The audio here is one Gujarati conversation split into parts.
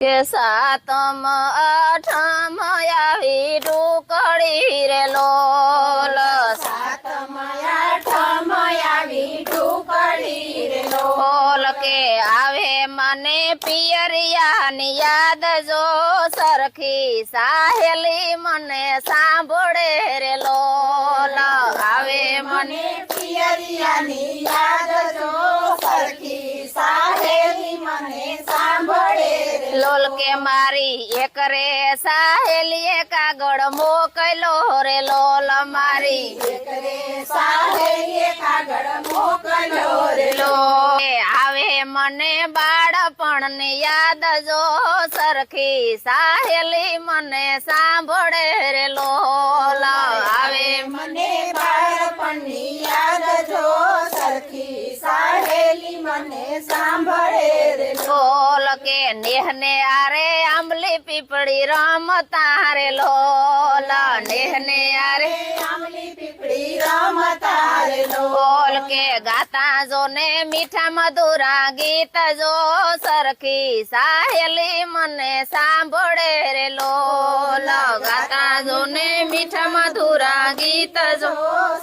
કે સાતમ આઠમ આવી ઢુકડી રે લોલ સાતમ આઠમ આવી ઢુકડી રે લોલ કે આવે મને પિયરિયાની યાદ જો સરખી સાહેલી મને સાંભળે રે લોલ આવે મને પિયરિયાની યાદ જો સરખી સાહેલી મને સાંભળે રે લોલ કે મારી એક રે સાહેલીએ કાગળ મોકલો રે લોલ મારી એક રે સાહેલીએ કાગળ મોકલ્યો રે લોલ કે આવે મને બાળપણની યાદ જો સરખી સાહેલી મને સાંભળે રે લોલ આવે મને બાળપણની યાદ જો સરખી સાહેલી મને સાંભળે રે લોલ કે નેહને આરે આંબલી પીપળી રમતા રે લોલ નેહને આરે આંબલી પીપળી રમતા રે બોલ કે ગાતા જો ને મીઠા મધુરા ગીત જો સરખી સાહેલી મને સાંભળે રે લોલ ગાતા જો ને મીઠા મધુરા ગીત જો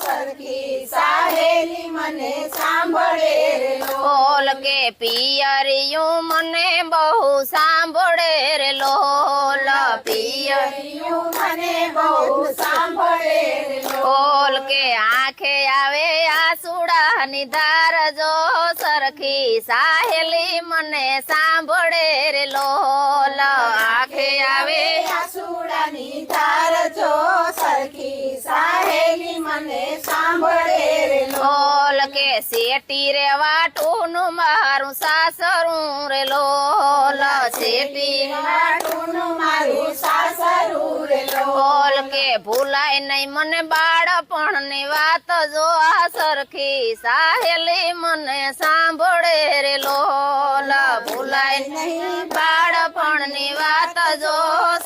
સરખી સાહેલી મને સાંભળે રે બોલ કે પિયરિયું મને બહુ સાંભળે રે લોલ પિયરિયું મને બહુ સાંભળે રે બોલ કે આંખે આવે આસુડાની ધાર જો સરખી સાહેલી મને સાંભળે રે લોલ આંખે આવે આસુડાની ધાર જો સરખી સાહેલી મને સાંભળે રે લોલ કે શેટી રે વાટુનું મારું સાસરું રે લોલ શેટી વાટુનું મારું સાસરું રે બોલ કે ભૂલાય નહીં મને બાળપણની વાત જો આ સરખી સાહેલી મને સાંભળે રે લોલ ભૂલાય નહીં બાળપણની વાત જો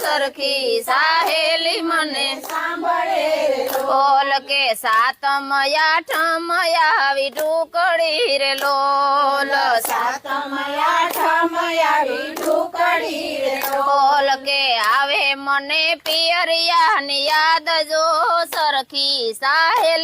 સરખી સાહેલી મને સાંભળે રે બોલ કે સાતમ આઠમ આવી ઢુકડી રે લોલ સાતમ આઠમ આવી ઢુકડી રે બોલ કે આવે મને પિયરિયાની યાદ જો સરખી સાહેલી